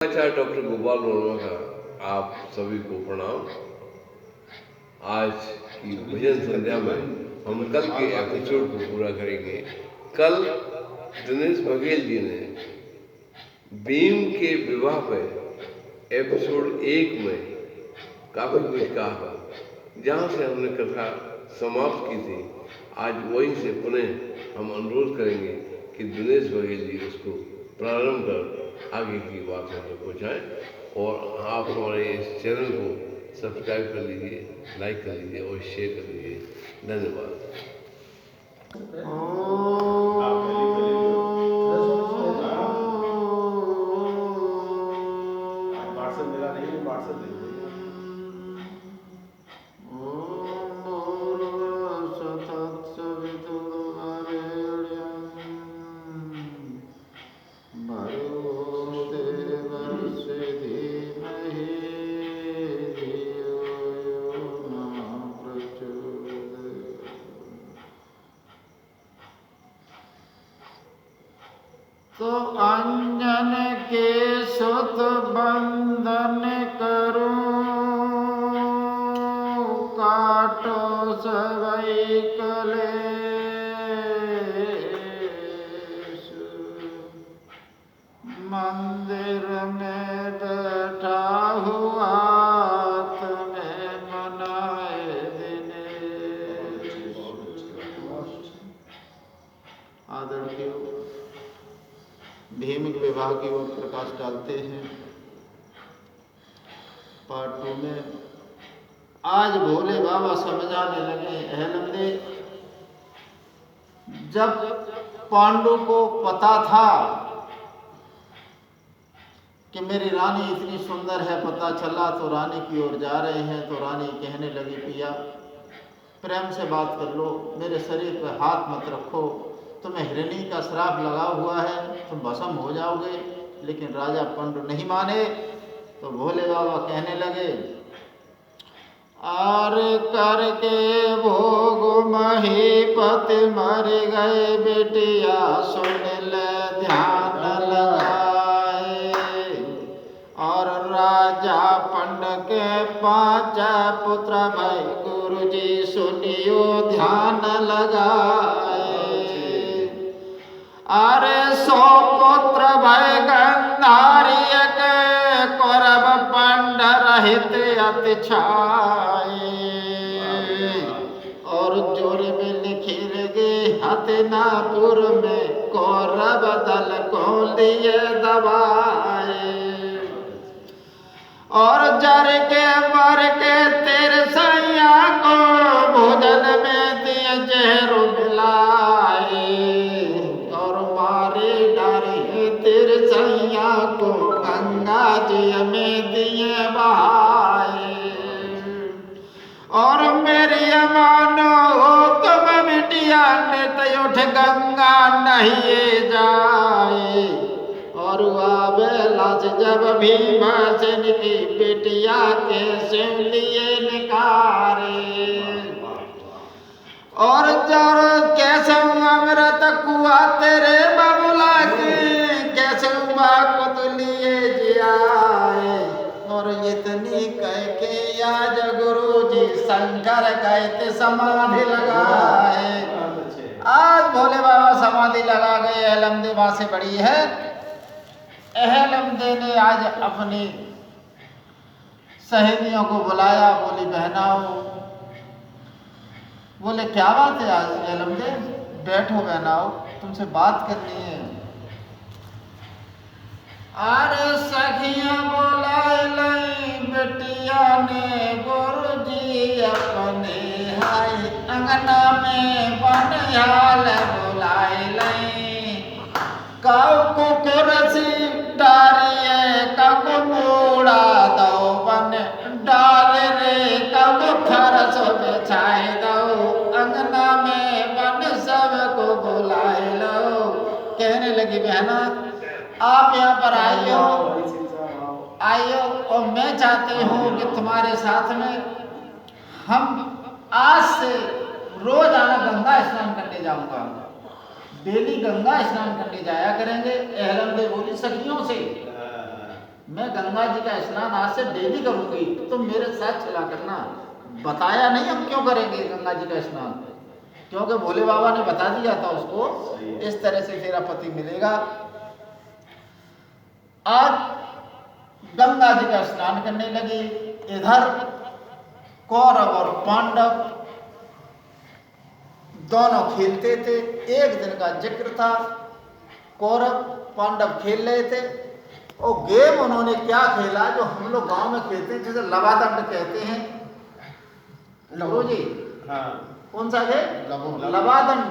आचार्य doctor Gopal Verma का आप सभी को प्रणाम। आज की भजन संध्या में हम कल के एपिसोड को पूरा करेंगे। कल दिनेश बघेल जी ने भीम के विवाह पर एपिसोड 1 में काफी कुछ कहा, जहाँ से हमने कथा समाप्त की थी। आज वहीं से पुनः हम अनुरोध करेंगे कि दिनेश बघेल जी उसको प्रारंभ कर आगे की बात हम तक पहुँचाएँ। और आप हमारे इस चैनल को सब्सक्राइब कर लीजिए, लाइक कर लीजिए और शेयर कर लीजिए। धन्यवाद। तो अंजन के सुत बंधन करूं, काटो सबई कलेश। मंदिर में बैठा हुआ तुम्हें मनाए दिनेश। आदरणीय भीम के विवाह की ओर प्रकाश डालते हैं। पार्ट 2 में आज भोले बाबा समझाने लगे, अहलमदे, जब पांडु को पता था कि मेरी रानी इतनी सुंदर है, पता चला तो रानी की ओर जा रहे हैं, तो रानी कहने लगी, पिया प्रेम से बात कर लो, मेरे शरीर पर हाथ मत रखो, तुम्हें हिरणी का श्राप लगा हुआ है, तुम भस्म हो जाओगे। लेकिन राजा पंडु नहीं माने। तो भोले बाबा कहने लगे, आर करके भोग महीपति मर गए, बेटिया सुन ले ध्यान लगाए। और राजा पंड के 5 पुत्र भाई, गुरुजी सुनियो ध्यान लगाए। अरे 100 पुत्र भय गंधारी के, कौरव पंड रहित अति छाए। और जोर में लिखी लगे, हथिनापुर में कौरव दल को लिए दबाए। और जर के बर के तेरे सैया को, भोजन में दिए जहर मिलाए। और मारे डारे तेरे सैया को, गंगा जी में दिए बहाए। और मेरी मानो तुम बिटिया ने उठ गंगा नहीं जाए। और आवे लाज जब भीमसेन की बेटिया के सिर लिए निकारे। और जर कैसे अमृत कुआ तेरे बबुला की, कैसे को लिए जियाए। और इतनी कह के आज गुरु जी शंकर गए थे समाधि लगाए। आज भोले बाबा समाधि लगा गए। अहलमदे वहां से बड़ी है। अहलमदे ने आज अपनी सहेलियों को बुलाया, बोली बहनाओ। बोले क्या बात है आज अहलमदे, बैठो बहनाओ, तुमसे बात करनी है। अरे सखियां बुलाए लई, बेटिया ने गुरुजी अपने हाय, अंगना में बनिहाल बुलाए लई। काऊ कुकुरसी डारिए, कब मूड़ा दो बन डाल रे, कब फरस बिछाए दो, अंगना में बन सबको बुलाए लो। कहने लगी, बहना आप यहाँ पर आइयो, और मैं चाहती हूँ कि तुम्हारे साथ में हम आज से रोजाना गंगा स्नान करने जाऊंगा। डेली गंगा स्नान करने जाया करेंगे। अहलमदे बोली सखियों से, मैं गंगा जी का स्नान आज से डेली करूंगी, तुम मेरे साथ चला करना। बताया नहीं हम क्यों करेंगे गंगा जी का स्नान, क्योंकि भोले बाबा ने बता दिया था उसको, इस तरह से तेरा पति मिलेगा। आज गंगा जी का स्नान करने लगी। इधर कौरव और पांडव दोनों खेलते थे। एक दिन का जिक्र था, कौरव पांडव खेल रहे थे और गेम उन्होंने क्या खेला जो हम लोग गांव में खेलते हैं, जिसे लवादंड कहते हैं। लवो जी, हाँ, कौन सा खेल? लवादंड।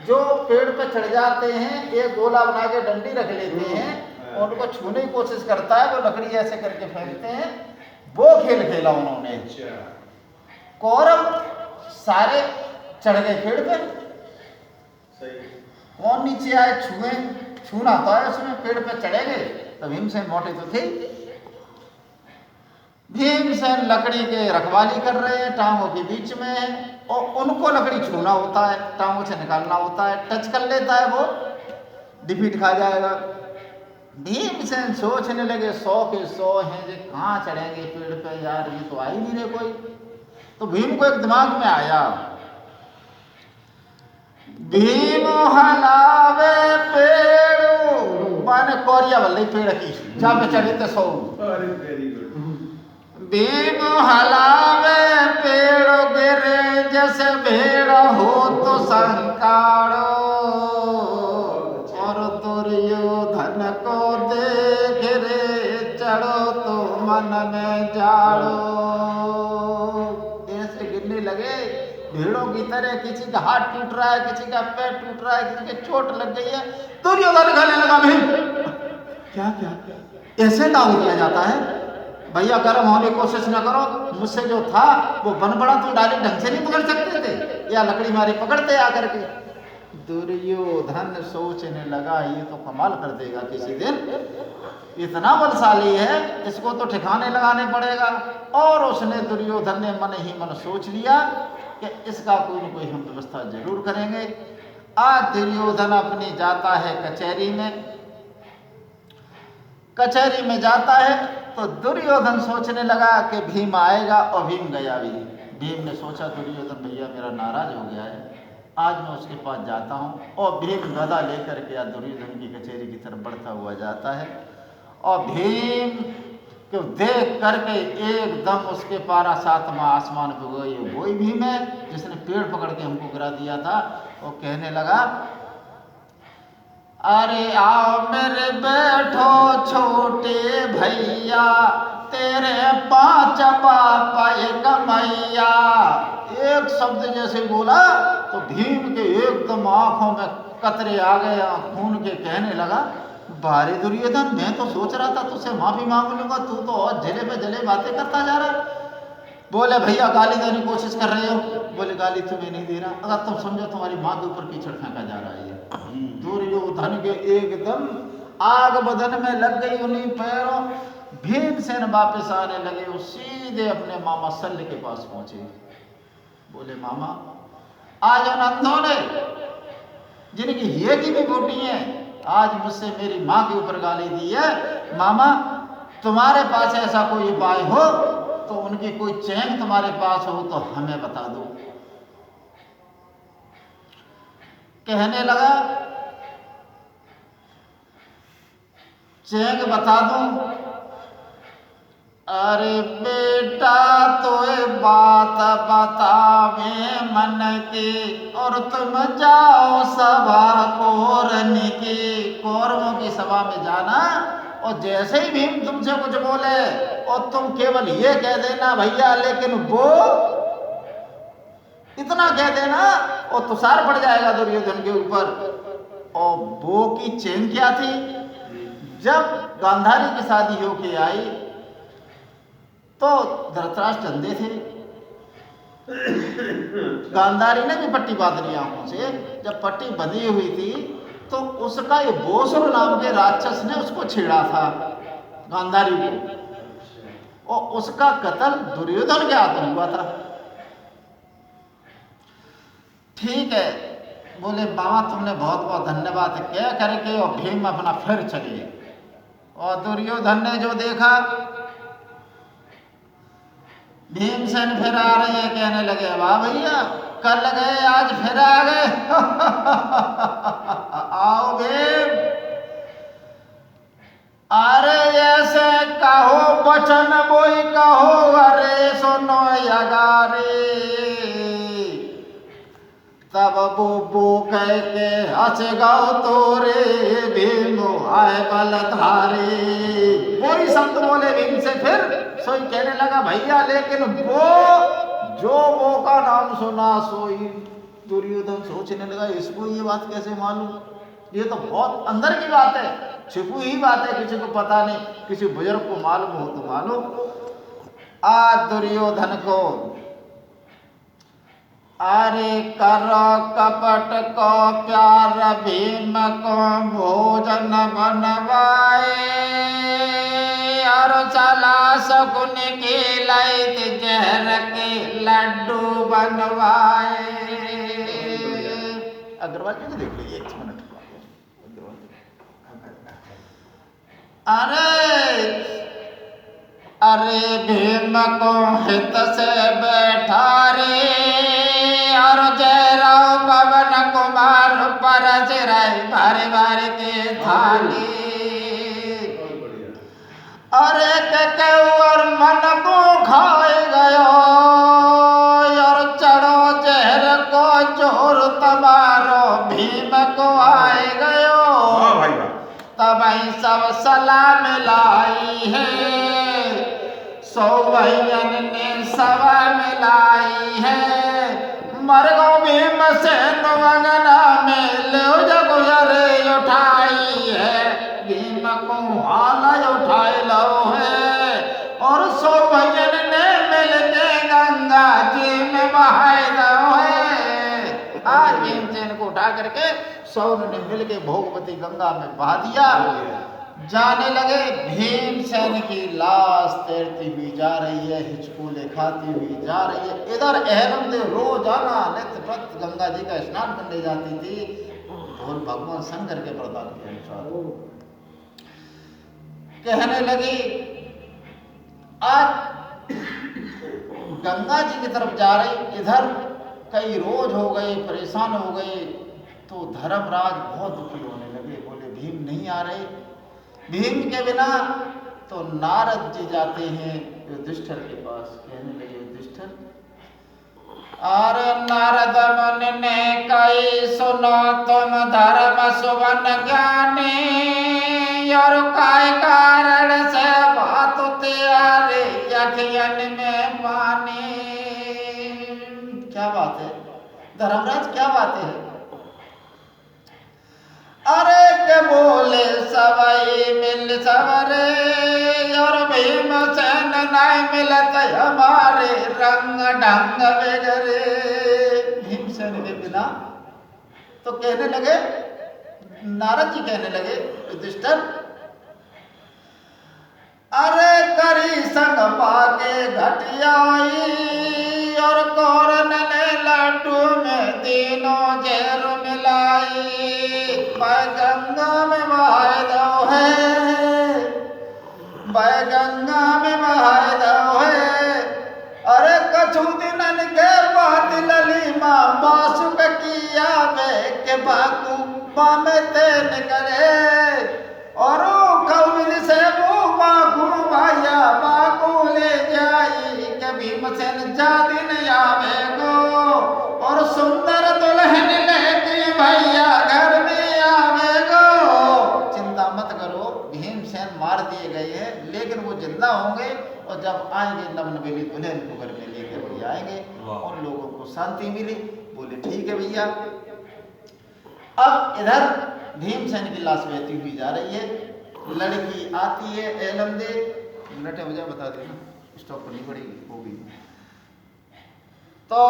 जो पेड़ पे चढ़ जाते हैं, एक गोला बना के डंडी रख लेते हैं और उनको छूने की कोशिश करता है, वो लकड़ी ऐसे करके फेंकते हैं, वो खेल खेला उन्होंने। कौरव सारे चढ़ गए पेड़ पे, कौन नीचे आए छुए, छूना तो है उसमें, पेड़ पे चढ़ेंगे। तो भीमसेन मोटे तो थे, भीमसेन लकड़ी के रखवाली कर रहे हैं, टांगों के बीच में है, और उनको लकड़ी छूना होता है, टांगों से निकालना होता है। टच कर लेता है वो डिफीट खा जाएगा। भीमसेन सोचने लगे 100 के 100 हैं, ये कहाँ चढ़ेंगे पेड़ पे यार, ये तो आ ही नहीं रहे कोई। तो भीम को एक दिमाग में आया, भीम हलावे पेड़ माने कोरिया वाले पेड़ की जहाँ पे चढ़े थे 100। भीम हलावे पेड़ गिरे जैसे भेड़ हो तो संकाड़ो, और दुर्योधन को देख रे चढ़ो तो मन में जाड़ो। ऐसे गिरने लगे भीड़ों की तरह, किसी का हाथ टूट रहा है, किसी का पैर टूट रहा है, किसी के चोट लग गई है। दुर्योधन कहने लगा भीम क्या क्या ऐसे लागू किया जाता है? भैया गर्म होने की कोशिश न करो, मुझसे जो था वो बन पड़ा, तुम डाली ढंग से नहीं पकड़ सकते थे, या लकड़ी मारी पकड़ते आकर के। दुर्योधन सोचने लगा ये तो कमाल कर देगा किसी दिन, इतना बलशाली है, इसको तो ठिकाने लगाने पड़ेगा। और उसने दुर्योधन ने मन ही मन सोच लिया कि इसका कोई न कोई हम व्यवस्था जरूर करेंगे। आज दुर्योधन अपनी जाता है कचहरी में, कचहरी में जाता है तो दुर्योधन सोचने लगा कि भीम आएगा, और भीम गया भी। भीम ने सोचा दुर्योधन भैया मेरा नाराज हो गया है, आज मैं उसके पास जाता हूँ। और भीम गदा लेकर के दुर्योधन की कचहरी की तरफ बढ़ता हुआ जाता है, और भीम को देख करके एकदम उसके पारा सातवां आसमान पे हुआ, ये वही भीम है जिसने पेड़ पकड़ के हमको गिरा दिया था। और कहने लगा अरे आओ मेरे बैठो छोटे भैया, तेरे 5 बाप एक मैया। एक शब्द जैसे बोला तो भीम के एकदम आंखों में कतरे आ गए, खून के। कहने लगा बारे दुर्योधन, मैं तो सोच रहा था तुझसे माफी मांग लूंगा, तू तो और जले पे जले बातें करता जा रहा है। बोले भैया गाली देने की कोशिश कर रहे हो। बोले गाली तुम्हें नहीं दे रहा, अगर तुम समझो तुम्हारी माँ के ऊपर कीचड़ फेंका जा रहा है। दुर्योधन के एकदम आग बदन में लग गई उन्हीं पैरों। भीमसेन वापस आने लगे, वो सीधे अपने मामा शल्य के पास पहुंचे। बोले मामा आज उन अंधों ने जिनकी ये की भी बूटी है, आज मुझसे मेरी माँ के ऊपर गाली दी है। मामा तुम्हारे पास ऐसा कोई उपाय हो तो, उनकी कोई चैन तुम्हारे पास हो तो हमें बता दो। कहने लगा चैन बता दूं? अरे बेटा तो बात बतावे मन की, और तुम जाओ सभा कौरव की। कौरवों की सभा में जाना, और जैसे ही भीम तुमसे कुछ बोले और तुम केवल ये कह देना भैया लेकिन वो, इतना कह देना और तुषार पड़ जाएगा दुर्योधन के ऊपर। और वो की चैन क्या थी? जब गांधारी की शादी होके आई तो धृतराष्ट्र अंधे थे, गांधारी ने भी पट्टी बांध ली आंखों से। जब पट्टी बंधी हुई थी तो उसका ये बोसुर नाम के राक्षस ने उसको छेड़ा था गांधारी को, और उसका कत्ल दुर्योधन के हाथ में हुआ था। ठीक है, बोले बाबा तुमने बहुत बहुत धन्यवाद कह करके, और भीम अपना फिर चले। और दुर्योधन ने जो देखा, भीमसेन फिर आ रहे हैं, कहने लगे वाह भैया, कल गए आज फिर आ गए। आओ भीम, अरे ऐसे कहो बचन बोई कहो, अरे सुनो यगारे। तब वो कह के हंस गाओ तोरे, भीम आए बलधारी। वही शब्द बोले भीम से, फिर सोई कहने लगा भैया, लेकिन वो का नाम सुना सोई दुर्योधन सोचने लगा, इसको ये बात कैसे मालूम, ये तो बहुत अंदर की बात है, छिपी ही बात है, किसी को पता नहीं, किसी बुजुर्ग को मालूम हो तो मालूम। आज दुर्योधन को अरे करो कपट को प्यार, भीम को भोजन बनवाए, और चला शकुन के लैत जहर के लड्डू बनवाए। अग्रवाल जी को देख लीजिए 1 मिनट। अरे भीम को हित से बैठा रे, और जयराव पवन कुमार परस रहे भारे भारे के थाली। अरे के और मन को खाए गयो, और चढ़ो जहर को जोर तमारो, भीम को आए गयो। तब सब सलाह मिलाई है, सौ भैयन ने सवा मिलाई है। मर गो भीमसेन वंगना में, लो जगुजरे उठाई है, भीम को हाल उठाए लो है। और सौ भैयन ने मिलके गंगा जी में बहाए दो है। आज भीमसेन को उठा करके 100 ने मिलके भोगवती गंगा में बहा दिया। जाने लगे, भीमसेन की लाश तैरती हुई जा रही है, हिचकोले खाती हुई जा रही है। इधर अहलमदेव रोजाना नित्य प्रत गंगा जी का स्नान करने जाती थी, और भगवान शंकर के प्रदान के अनुसार कहने लगी, आज गंगा जी की तरफ जा रही, इधर कई रोज हो गए, परेशान हो गए। तो धर्मराज बहुत दुखी होने लगे, बोले भीम नहीं आ रहे। भीम के बिना तो नारद जी जाते हैं युधिष्ठिर के पास, कहने लगे युधिष्ठिर, अरे नारद मुनि ने कही सुनो तुम धर्म सुवन ज्ञानी, और काय कारण से बात त्यारे अखियन में पानी। क्या बात है धर्मराज, क्या बात है? अरे के बोले सवई मिल सवरे, और भीमसेन नहीं मिलत हमारे, रंग ढंग बिगड़े। भीमसेन के बिना तो कहने लगे, नारद जी कहने लगे युधिष्ठिर, अरे करी संग पाके घटियाई, और कौरन ने लड्डू में तीनों जहर मिलाई। गंगा में बहाए दो है, गंगा में बहाए दो है। अरे कछु दिनन के बाद ललीमा बासुक किया वे के बाकू बामे तेन करे, और कौन से वो बाकू भाया बाकू ले जाई, के भीमसेन जा दिन आवे गो, और सुंदर दुल्हन लेके भैया घर में आवे गो। चिंता मत करो, भीमसेन मार दिए गए हैं, लेकिन वो जिंदा होंगे, और जब आएंगे नवनवेली दुल्हन को घर में लेकर के आएंगे। उन लोगों को शांति मिली। बोले ठीक है भैया। अब इधर भीमसेन की लाश बहती हुई जा रही है, लड़की आती है, एलमदेव मिनट है, मुझे बता देना, स्टॉप करनी पड़ेगी, होगी। तो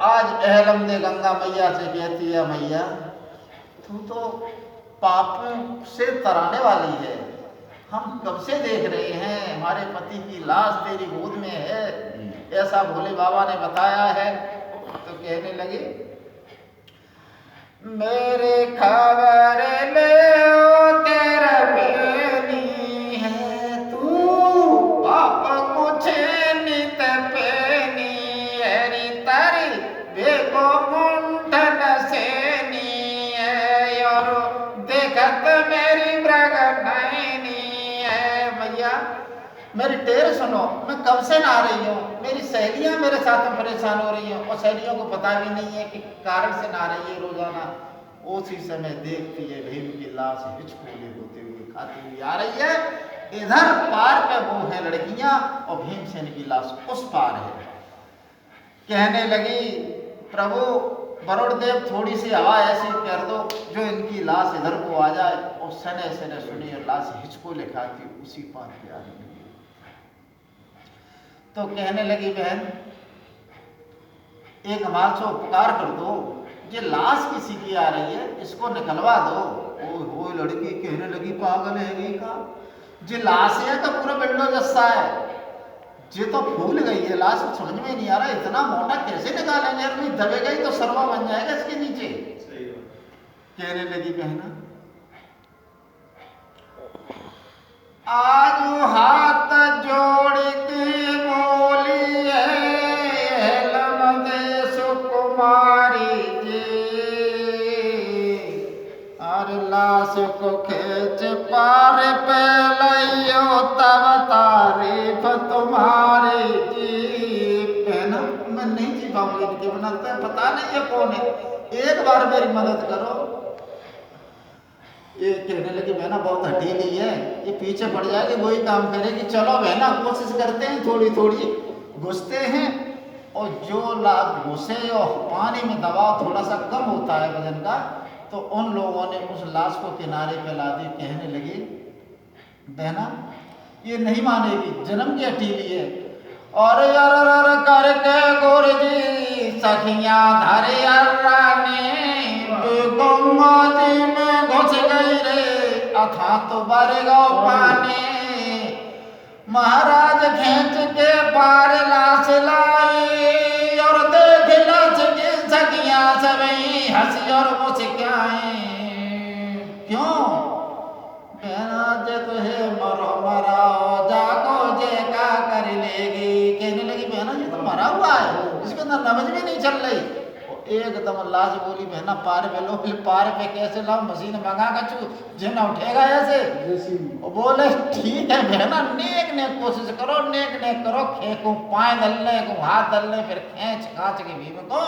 आज अहलमदे गंगा मैया से कहती है, मैया तू तो पापों से तराने वाली है, हम कब से देख रहे हैं हमारे पति की लाश तेरी गोद में है, ऐसा भोले बाबा ने बताया है। तो कहने लगे, मेरे खबर ले तेरा बेनी, गया, मेरी टेर सुनो, मैं कब से नहा रही हूँ, मेरी सहेलियाँ मेरे साथ में परेशान हो रही हैं और सहेलियों को पता भी नहीं है कि कारण से नहा रही है रोजाना। उसी समय देखती है भीम की लाश हिचकोले होते हुए खाती हुई आ रही है। इधर पार पे वो है लड़कियां और भीमसेन की लाश उस पार है। कहने लगी प्रभु वरुण देव थोड़ी सी हवा ऐसी कर दो जो इनकी लाश इधर को आ जाए। और सने सने सुनी और लाश हिचकोले खाती उसी पार पे आ रही। तो कहने लगी बहन एक हमारे से उपकार कर दो, ये लाश किसी की आ रही है, इसको निकलवा दो। ओ लड़की कहने लगी पागल है का, जे लाश है तो पूरा बिल्डो जस्सा है, ये तो फूल गई है लाश, समझ में नहीं आ रहा इतना मोटा कैसे निकालेंगे, नहीं दबे गई तो सरवा बन जाएगा इसके नीचे। कहने लगी बहना आज हाथ जोड़ के बोली है लमदे सुकुमारी जी, और लाश को खेच पार पे लियो तब तारीफ तुम्हारी जी। बहना मैं नहीं जी पाऊंगी इनके बिना, पता नहीं है कौन है, एक बार मेरी मदद करो। ये कहने लगी बहना बहुत हठीली है, ये पीछे पड़ जाएगी वही काम करेगी, चलो बहना कोशिश करते हैं। थोड़ी थोड़ी घुसते हैं और जो लाभ घुसे और पानी में दबाव थोड़ा सा कम होता है वजन का, तो उन लोगों ने उस लाश को किनारे पे ला दी। कहने लगी बहना ये नहीं मानेगी, जन्म की हठीली है। और यार करके गोर जी सखियां धरे रानी गंगा जी में घुस गई रे अथा तो बरगो पानी। महाराज खींच के पार लाश लाई और देख लाश की सखियां सभी हंसी और मुस्काई। क्यों बहना तो है मरो मराओ जागो जे का कर लेगी। कहने लगी बहना ये तो मरा हुआ है, इसके अंदर नमज भी नहीं चल रही। एकदम लाश बोली बहना पार पे लो, पार पे कैसे लाओ, मशीन मंगा कचू जिन उठेगा ऐसे। बोले ठीक है बहना नेक नेक कोशिश करो, नेक नेक करो, खेकू पाए दलने को हाथ दलने, फिर खींच खांच के भीम को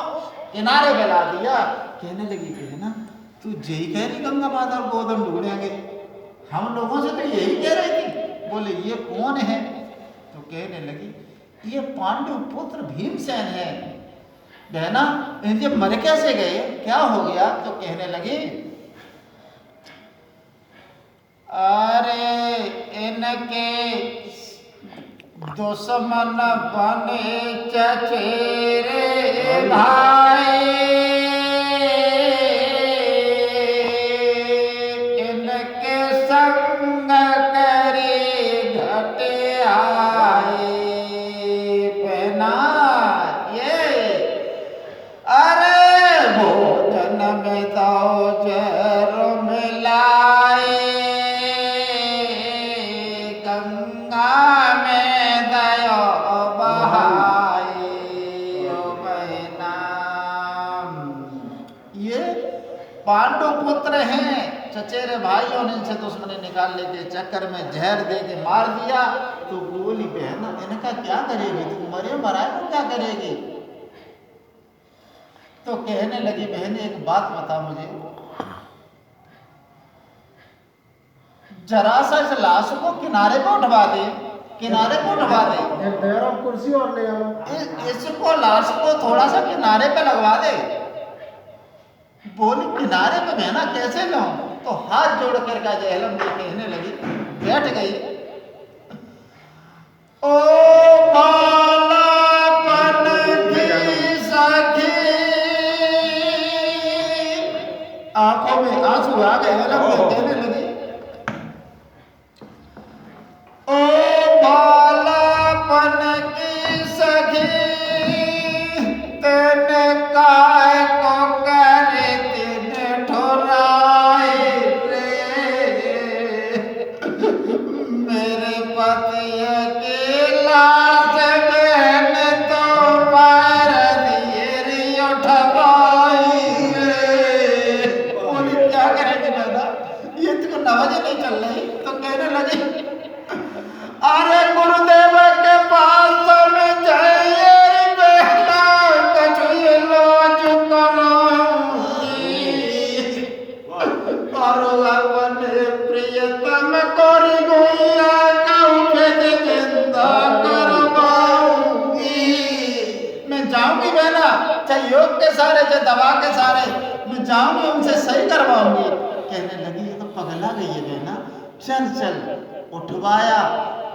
किनारे पे ला दिया। कहने लगी बहना तू यही कह रही गंगा माता और गोदम ढूंढेंगे, हम लोगों से तो यही कह रही थी। बोले ये कौन है, तो कहने लगी ये पांडु पुत्र भीमसेन है। बहना इनके मर कैसे गए, क्या हो गया, तो कहने लगी अरे इनके दुश्मन बने चचेरे भाई, इनके संग करे घटे आए। बहना अरे भोजन में दो जर मिलाए, गंगा में दयो बहाए। बहना ये पांडु पुत्र हैं, चचेरे भाइयों ने इनसे दुश्मनी निकाल लेके चक्कर में जहर दे के मार दिया। तो बोली बहना इनका क्या करेगी, तुम मरे मराए तो क्या करेगी। तो कहने लगी बहन एक बात बता मुझे, जरा सा इस लाश को किनारे पे उठवा दे, किनारे पे उठवा दे, कुर्सी और ले आओ, इसको लाश को थोड़ा सा किनारे पे लगवा दे। बोली किनारे पे बहना कैसे लाऊं, तो हाथ जोड़ कर का जहलम दे कहने लगी, बैठ गई। ओ बालापन की सखी, आंखों में आंसू आ गए, कहने लगी ओ बालापन की सखी तेने काय को करे तेने ठोराए रे। चाहे योग के सारे चाहे दवा के सारे, मैं जाऊंगी उनसे सही करवाऊंगी। कहने लगी ये तो पगला गई है बहना, चल चल। उठवाया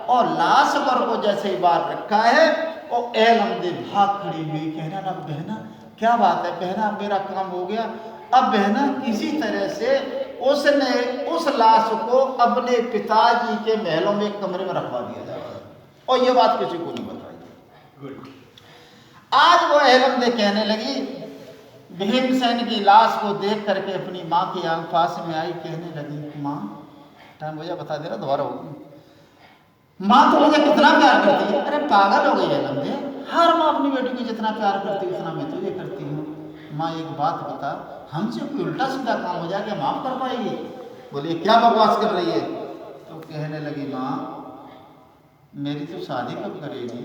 और लाश पर को जैसे ही बाहर रखा है और एलमदे भाग खड़ी हुई। कहने लगा बहना क्या बात है बहना, मेरा काम हो गया। अब बहना किसी तरह से उसने उस लाश को अपने पिताजी के महलों में एक कमरे में रखवा दिया जाए और ये बात किसी को नहीं बताई। आज वो एलमदे कहने लगी, भीमसेन की लाश को देख करके अपनी माँ की आंख पास में आई। कहने लगी माँ, टाइम भैया बता दे रहा दोबारा होगी। माँ तो मुझे कितना प्यार करती है। अरे पागल हो गई है एलमदे, हर माँ अपनी बेटी को जितना प्यार करती है उतना मैं तुझे करती हूँ। माँ एक बात बता, हमसे कोई उल्टा सीधा काम हो जाए क्या माफ कर पाएगी? बोलिए क्या बकवास कर रही है? तो कहने लगी माँ मेरी तो शादी कब करेगी?